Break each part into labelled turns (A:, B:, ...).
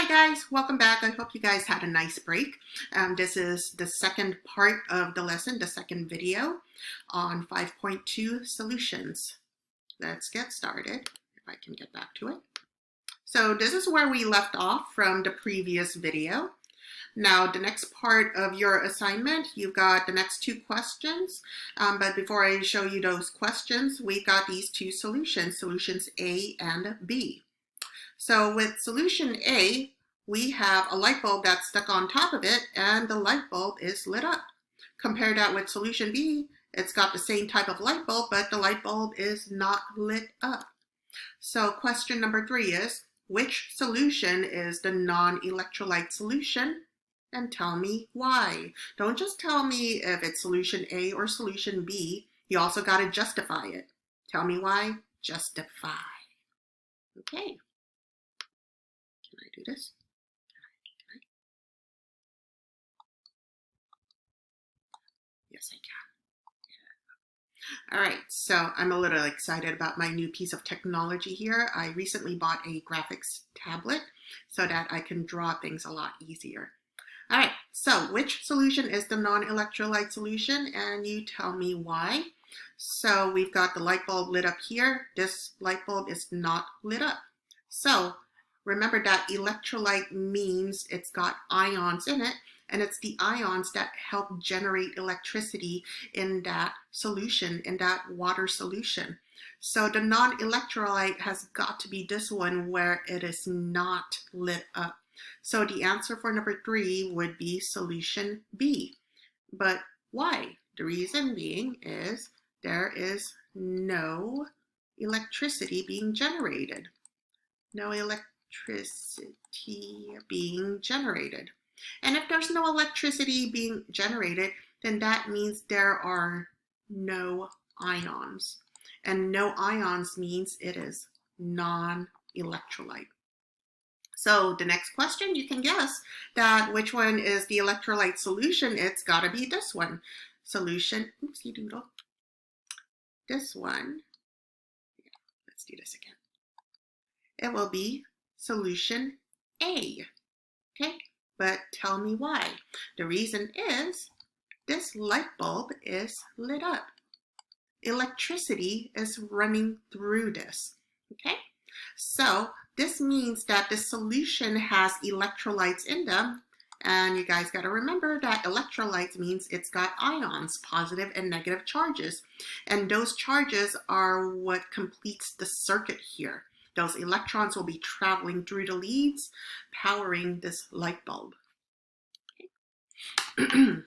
A: guys, welcome back. I hope you guys had a nice break. This is the second part of the lesson, the second video on 5.2 solutions. Let's get started, if I can get back to it. So this is where we left off from the previous video. Now, the next part of your assignment, you've got the next two questions. But before I show you those questions, we got these two solutions, solutions A and B. So with solution A, we have a light bulb that's stuck on top of it and the light bulb is lit up. Compare that with solution B, it's got the same type of light bulb, but the light bulb is not lit up. So question number 3 is, which solution is the non-electrolyte solution? And tell me why. Don't just tell me if it's solution A or solution B. You also got to justify it. Tell me why. Justify. Okay. Can I do this? Can I? Yes, I can. Yeah. All right, so I'm a little excited about my new piece of technology here. I recently bought a graphics tablet so that I can draw things a lot easier. All right, so which solution is the non-electrolyte solution? And you tell me why. So we've got the light bulb lit up here. This light bulb is not lit up. So remember that electrolyte means it's got ions in it, and it's the ions that help generate electricity in that solution, in that water solution. So the non-electrolyte has got to be this one where it is not lit up. So the answer for number 3 would be solution B. But why? The reason being is there is no electricity being generated. No electricity being generated. And if there's no electricity being generated, then that means there are no ions. And no ions means it is non-electrolyte. So the next question, you can guess that which one is the electrolyte solution. It's got to be this one. Solution, oopsie doodle. This one. Yeah, let's do this again. It will be solution A. Okay, but tell me why. The reason is this light bulb is lit up. Electricity is running through this. Okay, so this means that the solution has electrolytes in them. And you guys got to remember that electrolytes means it's got ions, positive and negative charges. And those charges are what completes the circuit here. Those electrons will be traveling through the leads, powering this light bulb. Okay.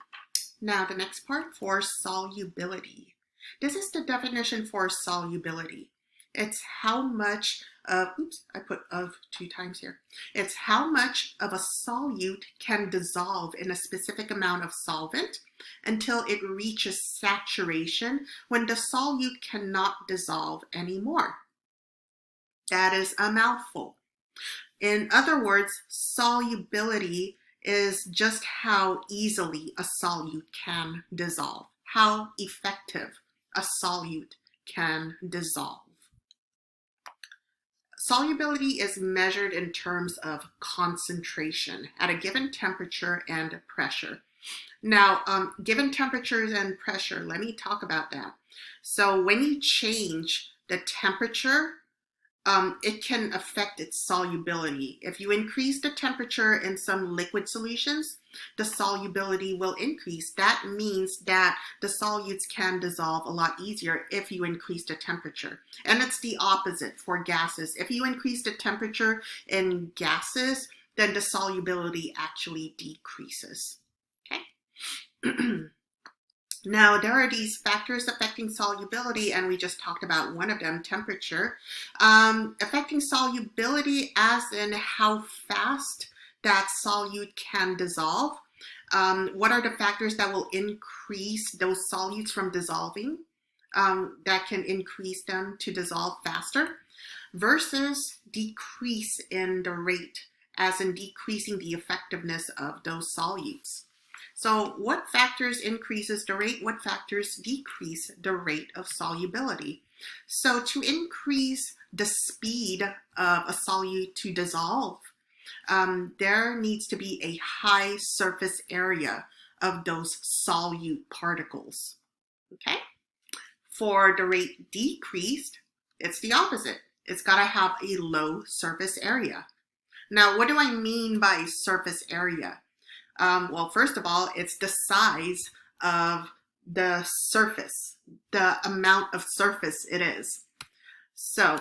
A: Now the next part for solubility. This is the definition for solubility. It's how much of, oops, I put of 2 times here. It's how much of a solute can dissolve in a specific amount of solvent until it reaches saturation when the solute cannot dissolve anymore. That is a mouthful. In other words, solubility is just how easily a solute can dissolve, how effective a solute can dissolve. Solubility is measured in terms of concentration at a given temperature and pressure. Now, given temperatures and pressure, let me talk about that. So when you change the temperature, it can affect its solubility. If you increase the temperature in some liquid solutions, the solubility will increase. That means that the solutes can dissolve a lot easier if you increase the temperature. And it's the opposite for gases. If you increase the temperature in gases, then the solubility actually decreases. Okay? Now, there are these factors affecting solubility, and we just talked about one of them, temperature. Affecting solubility as in how fast that solute can dissolve. What are the factors that will increase those solutes from dissolving, that can increase them to dissolve faster, versus decrease in the rate, as in decreasing the effectiveness of those solutes. So what factors increases the rate? What factors decrease the rate of solubility? So to increase the speed of a solute to dissolve, there needs to be a high surface area of those solute particles. Okay? For the rate decreased, it's the opposite. It's got to have a low surface area. Now, what do I mean by surface area? Well, first of all, it's the size of the surface, the amount of surface it is. So,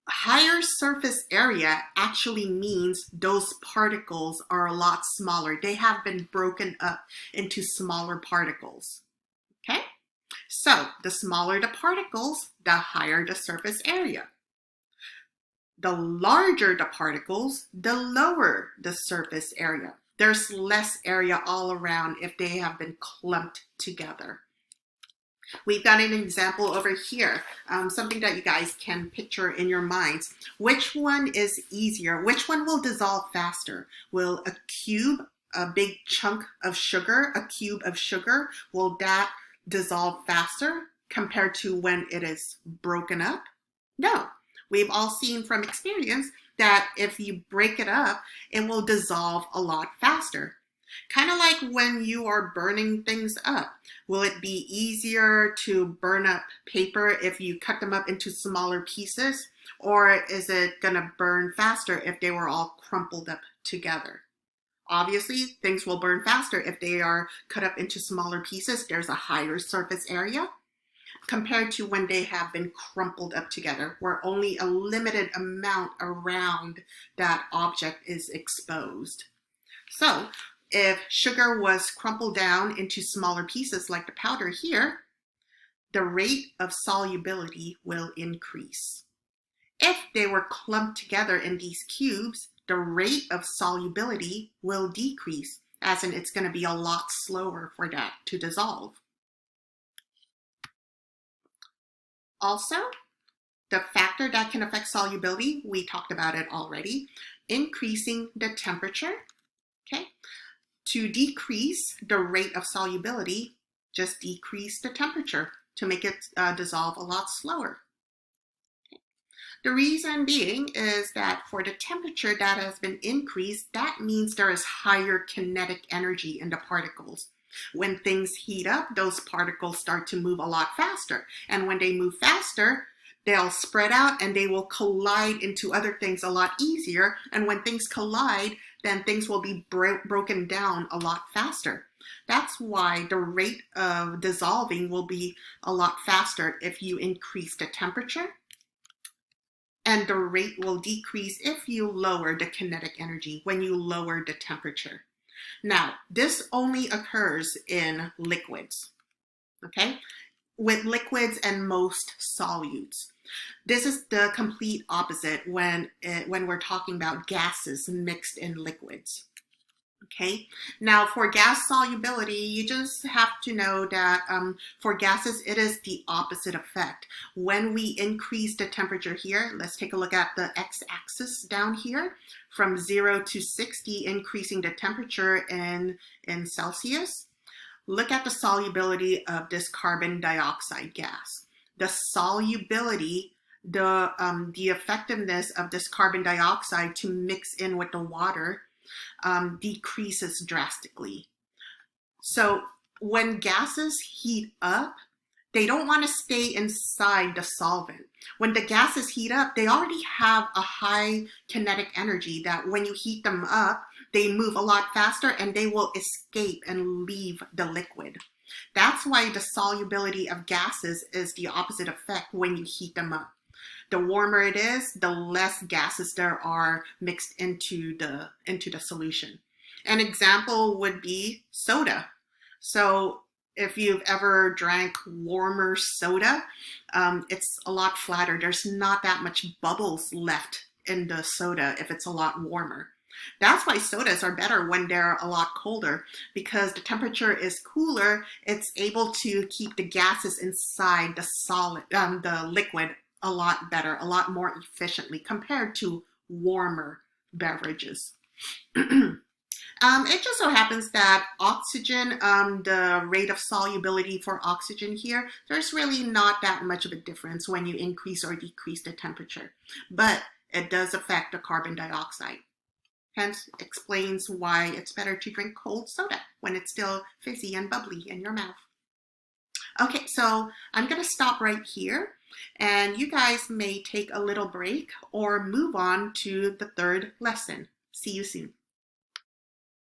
A: higher surface area actually means those particles are a lot smaller. They have been broken up into smaller particles. Okay? So, the smaller the particles, the higher the surface area. The larger the particles, the lower the surface area. There's less area all around if they have been clumped together. We've got an example over here, something that you guys can picture in your minds. Which one is easier? Which one will dissolve faster? Will a cube, a big chunk of sugar, a cube of sugar, will that dissolve faster compared to when it is broken up? No. We've all seen from experience that if you break it up, it will dissolve a lot faster. Kind of like when you are burning things up. Will it be easier to burn up paper if you cut them up into smaller pieces? Or is it going to burn faster if they were all crumpled up together? Obviously, things will burn faster if they are cut up into smaller pieces. There's a higher surface area compared to when they have been crumpled up together, where only a limited amount around that object is exposed. So, if sugar was crumpled down into smaller pieces like the powder here, the rate of solubility will increase. If they were clumped together in these cubes, the rate of solubility will decrease, as in it's going to be a lot slower for that to dissolve. Also, the factor that can affect solubility, we talked about it already, increasing the temperature. Okay. To decrease the rate of solubility, just decrease the temperature to make it dissolve a lot slower. Okay. The reason being is that for the temperature that has been increased, that means there is higher kinetic energy in the particles. When things heat up, those particles start to move a lot faster. And when they move faster, they'll spread out and they will collide into other things a lot easier. And when things collide, then things will be broken down a lot faster. That's why the rate of dissolving will be a lot faster if you increase the temperature. And the rate will decrease if you lower the kinetic energy, when you lower the temperature. Now, this only occurs in liquids, okay? With liquids and most solutes. This is the complete opposite when we're talking about gases mixed in liquids, okay? Now, for gas solubility, you just have to know that for gases, it is the opposite effect. When we increase the temperature here, let's take a look at the x-axis down here. From 0 to 60, increasing the temperature in Celsius. Look at the solubility of this carbon dioxide gas. The solubility, the effectiveness of this carbon dioxide to mix in with the water decreases drastically. So when gases heat up, they don't want to stay inside the solvent. When the gases heat up, they already have a high kinetic energy that when you heat them up, they move a lot faster and they will escape and leave the liquid. That's why the solubility of gases is the opposite effect when you heat them up. The warmer it is, the less gases there are mixed into the solution. An example would be soda. So if you've ever drank warmer soda, it's a lot flatter. There's not that much bubbles left in the soda if it's a lot warmer. That's why sodas are better when they're a lot colder, because the temperature is cooler. It's able to keep the gases inside the liquid a lot better, a lot more efficiently compared to warmer beverages. It just so happens that oxygen, the rate of solubility for oxygen here, there's really not that much of a difference when you increase or decrease the temperature, but it does affect the carbon dioxide. hence explains why it's better to drink cold soda when it's still fizzy and bubbly in your mouth. Okay, so I'm going to stop right here, and you guys may take a little break or move on to the third lesson. See you soon.